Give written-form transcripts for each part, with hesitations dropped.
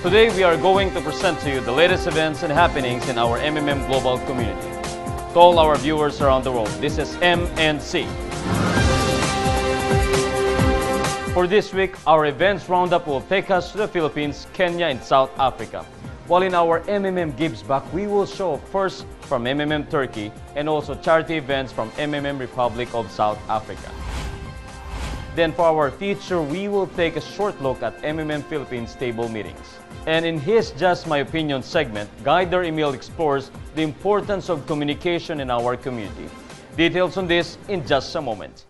Today we are going to present to you the latest events and happenings in our MMM global community. To all our viewers around the world, this is MNC. For this week, our events roundup will take us to the Philippines, Kenya, and South Africa. While in our MMM Gives Back, we will show first from MMM Turkey and also charity events from MMM Republic of South Africa. Then for our feature, we will take a short look at MMM Philippines table meetings. And in his Just My Opinion segment, Guider Emil explores the importance of communication in our community. Details on this in just a moment.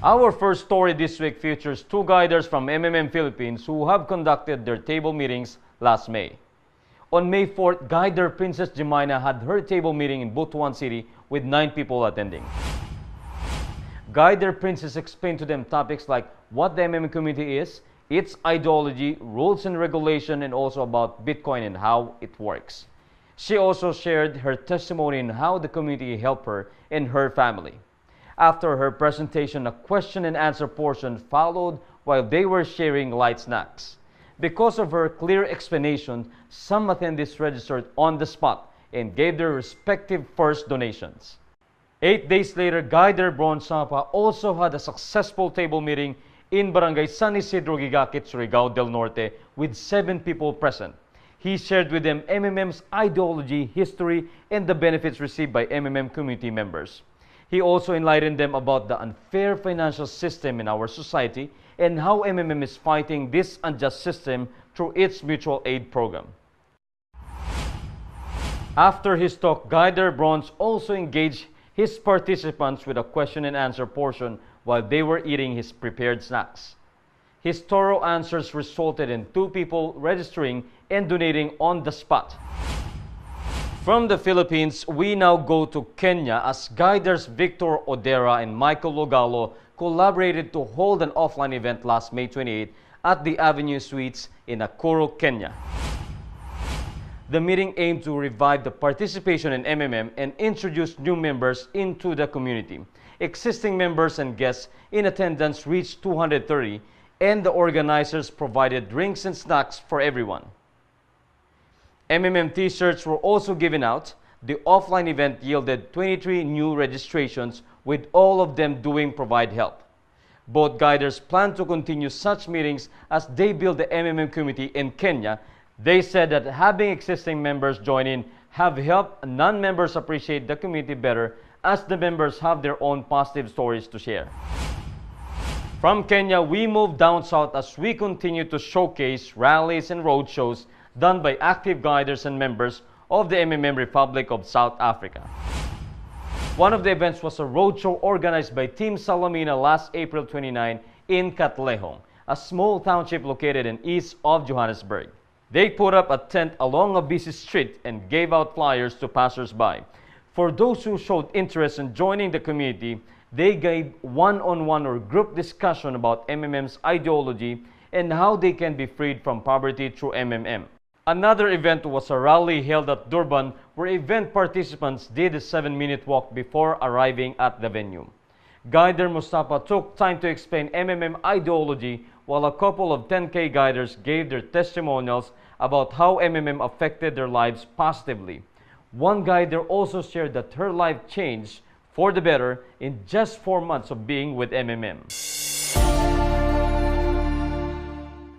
Our first story this week features two guiders from MMM Philippines who have conducted their table meetings last May. On May 4th, Guider Princess Jemina had her table meeting in Butuan City with 9 people attending. Guider Princess explained to them topics like what the MMM community is, its ideology, rules and regulation, and also about Bitcoin and how it works. She also shared her testimony on how the community helped her and her family. After her presentation, a question and answer portion followed while they were sharing light snacks. Because of her clear explanation, some attendees registered on the spot and gave their respective first donations. 8 days later, Guider Bron Sapa also had a successful table meeting in Barangay San Isidro, Gigaquit, Surigao del Norte with 7 people present. He shared with them MMM's ideology, history, and the benefits received by MMM community members. He also enlightened them about the unfair financial system in our society and how MMM is fighting this unjust system through its mutual aid program. After his talk, Guider Bronze also engaged his participants with a question and answer portion while they were eating his prepared snacks. His thorough answers resulted in 2 people registering and donating on the spot. From the Philippines, we now go to Kenya as Guiders Victor Odera and Michael Logalo collaborated to hold an offline event last May 28 at the Avenue Suites in Nakuru, Kenya. The meeting aimed to revive the participation in MMM and introduce new members into the community. Existing members and guests in attendance reached 230, and the organizers provided drinks and snacks for everyone. MMM t-shirts were also given out. The offline event yielded 23 new registrations, with all of them doing provide help. Both guiders plan to continue such meetings as they build the MMM community in Kenya. They said that having existing members join in have helped non-members appreciate the community better as the members have their own positive stories to share. From Kenya, we move down south as we continue to showcase rallies and roadshows done by active guiders and members of the MMM Republic of South Africa. One of the events was a roadshow organized by Team Salamina last April 29 in Katlehong, a small township located in east of Johannesburg. They put up a tent along a busy street and gave out flyers to passers-by. For those who showed interest in joining the community, they gave one-on-one or group discussion about MMM's ideology and how they can be freed from poverty through MMM. Another event was a rally held at Durban where event participants did a 7-minute walk before arriving at the venue. Guider Mustafa took time to explain MMM ideology while a couple of 10K guiders gave their testimonials about how MMM affected their lives positively. One guider also shared that her life changed for the better in just 4 months of being with MMM.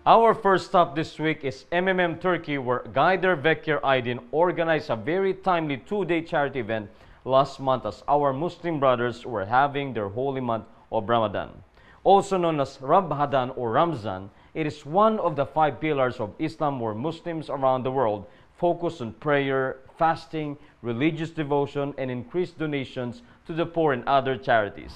Our first stop this week is MMM Turkey, where Guider Vekir Aydin organized a very timely 2-day charity event last month as our Muslim brothers were having their holy month of Ramadan. Also known as Ramadan or Ramzan, it is one of the 5 pillars of Islam where Muslims around the world focus on prayer, fasting, religious devotion, and increased donations to the poor and other charities.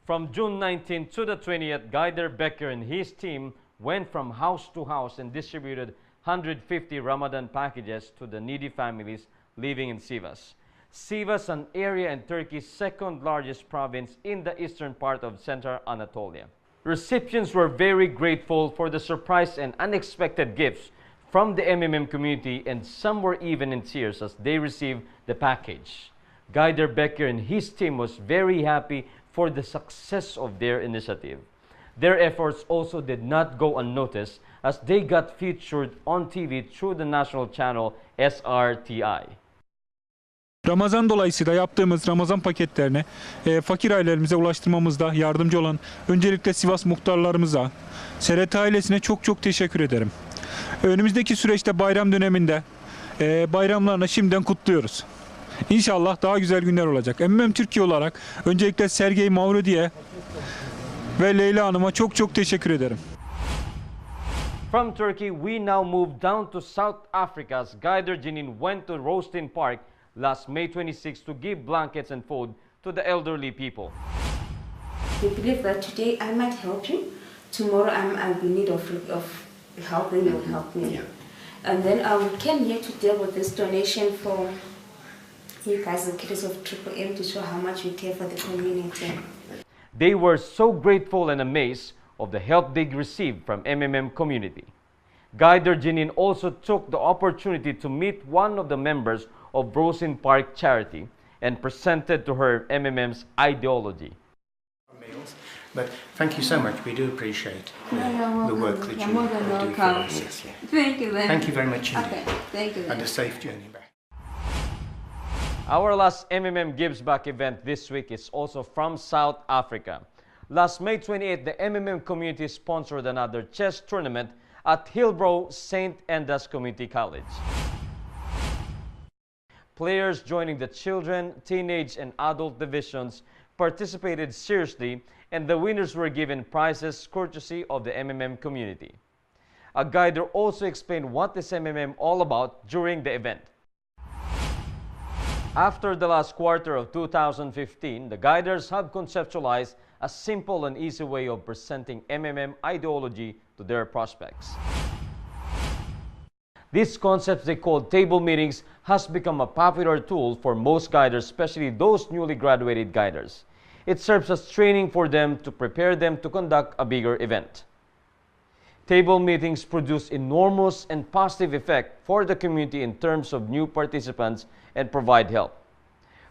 From June 19 to the 20th, Guider Becker and his team went from house to house and distributed 150 Ramadan packages to the needy families living in Sivas. Sivas, an area in Turkey's second largest province in the eastern part of Central Anatolia. Recipients were very grateful for the surprise and unexpected gifts from the MMM community, and some were even in tears as they received the package. Guider Becker and his team was very happy for the success of their initiative. Their efforts also did not go unnoticed as they got featured on TV through the national channel SRTI. Ramazan dolayısıyla yaptığımız Ramazan paketlerini fakir ailelerimize ulaştırmamızda yardımcı olan öncelikle Sivas muhtarlarımıza, SRT ailesine çok teşekkür ederim. Önümüzdeki süreçte bayram döneminde bayramlarını şimdiden kutluyoruz. İnşallah daha güzel günler olacak. MMM Türkiye olarak öncelikle Sergey MavroNews ve Leyla Hanım'a çok teşekkür ederim. From Turkey, we now move down to South Africa as Guider Jeanine went to Roastin Park last May 26 to give blankets and food to the elderly people. We believe that today I might help you, tomorrow I'm in need of help, then you'll help me. Yeah. And then we came here to deal with this donation for you guys, the kids of Triple M, to show how much we care for the community. They were so grateful and amazed of the help they received from MMM community. Guider Jeanine also took the opportunity to meet one of the members of Rosin Park charity and presented to her MMM's ideology. But thank you so much. We do appreciate the work that you do for us. Yes, yeah. Thank you, then. Thank you very much indeed. Okay, thank you. And a safe journey back. Our last MMM Gives Back event this week is also from South Africa. Last May 28, the MMM community sponsored another chess tournament at Hillbrow St. Enda's Community College. Players joining the children, teenage, and adult divisions participated seriously, and the winners were given prizes courtesy of the MMM community. A guider also explained what is MMM all about during the event. After the last quarter of 2015, the guiders have conceptualized a simple and easy way of presenting MMM ideology to their prospects. This concept they call table meetings has become a popular tool for most guiders, especially those newly graduated guiders. It serves as training for them to prepare them to conduct a bigger event. Table meetings produce enormous and positive effect for the community in terms of new participants and provide help.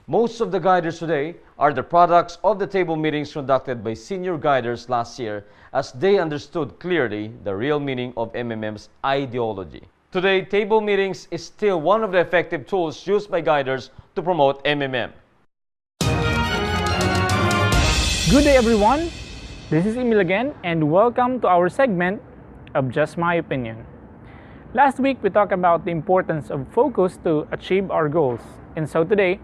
Most of the guiders today are the products of the table meetings conducted by senior guiders last year as they understood clearly the real meaning of MMM's ideology. Today, table meetings is still one of the effective tools used by guiders to promote MMM. Good day everyone, this is Emil again and welcome to our segment of Just My Opinion. Last week we talked about the importance of focus to achieve our goals, and so today,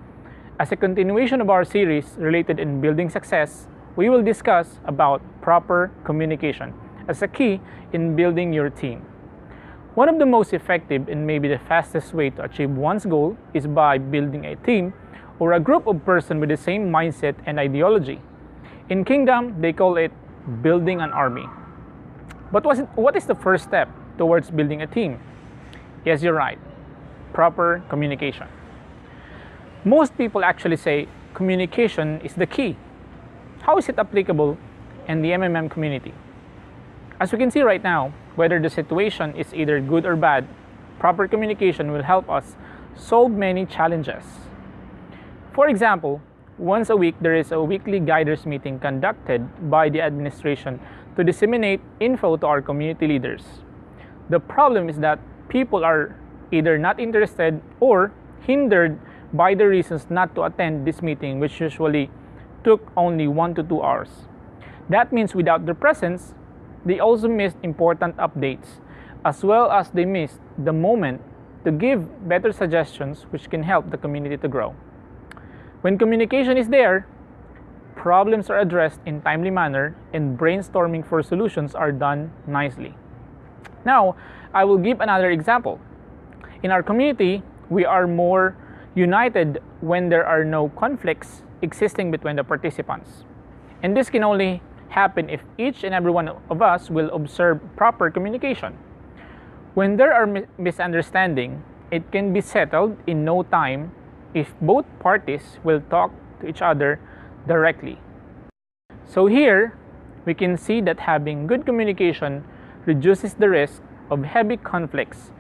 as a continuation of our series related in building success, we will discuss about proper communication as a key in building your team. One of the most effective and maybe the fastest way to achieve one's goal is by building a team or a group of persons with the same mindset and ideology. In Kingdom, they call it building an army. But what is the first step towards building a team? Yes, you're right. Proper communication. Most people actually say communication is the key. How is it applicable in the MMM community? As we can see right now, whether the situation is either good or bad, proper communication will help us solve many challenges. For example, once a week, there is a weekly guiders meeting conducted by the administration to disseminate info to our community leaders. The problem is that people are either not interested or hindered by the reasons not to attend this meeting, which usually took only 1 to 2 hours. That means without their presence, they also missed important updates, as well as they missed the moment to give better suggestions which can help the community to grow. When communication is there, problems are addressed in timely manner and brainstorming for solutions are done nicely. Now, I will give another example. In our community, we are more united when there are no conflicts existing between the participants. And this can only happen if each and every one of us will observe proper communication. When there are misunderstandings, it can be settled in no time if both parties will talk to each other directly. So here, we can see that having good communication reduces the risk of heavy conflicts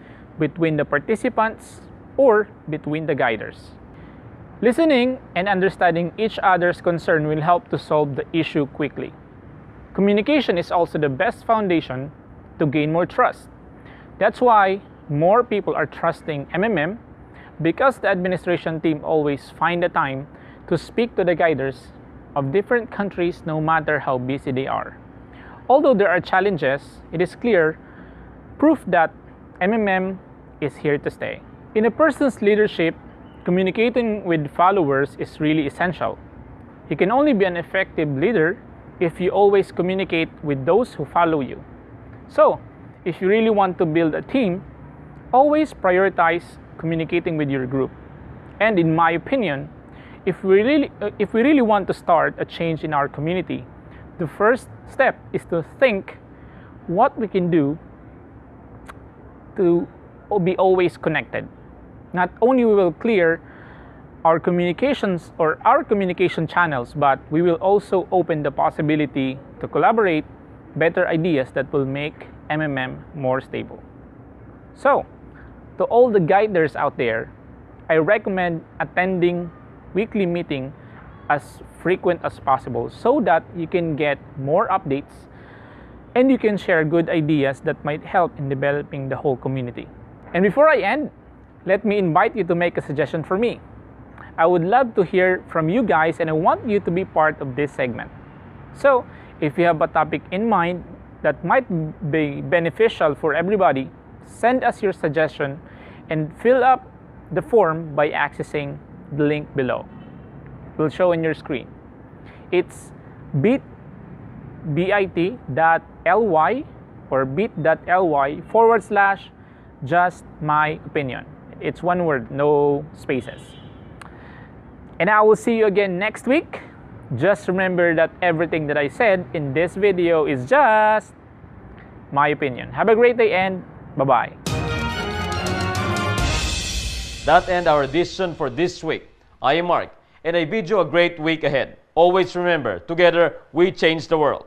between the participants, or between the guiders. Listening and understanding each other's concern will help to solve the issue quickly. Communication is also the best foundation to gain more trust. That's why more people are trusting MMM, because the administration team always find the time to speak to the guiders of different countries no matter how busy they are. Although there are challenges, it is clear proof that MMM is here to stay. In a person's leadership, communicating with followers is really essential. You can only be an effective leader if you always communicate with those who follow you. So, if you really want to build a team, always prioritize communicating with your group. And in my opinion, if we really want to start a change in our community, the first step is to think what we can do to be always connected. Not only we will clear our communications or our communication channels, but we will also open the possibility to collaborate better ideas that will make MMM more stable. So, to all the guiders out there, I recommend attending weekly meeting as frequent as possible so that you can get more updates and you can share good ideas that might help in developing the whole community. And before I end, let me invite you to make a suggestion for me. I would love to hear from you guys and I want you to be part of this segment. So, if you have a topic in mind that might be beneficial for everybody, send us your suggestion and fill up the form by accessing the link below. It will show on your screen. It's bit.ly or bit.ly/justmyopinion. It's one word, no spaces. And I will see you again next week. Just remember that everything that I said in this video is just my opinion. Have a great day and bye-bye. That ends our edition for this week. I am Mark, and I bid you a great week ahead. Always remember, together we change the world.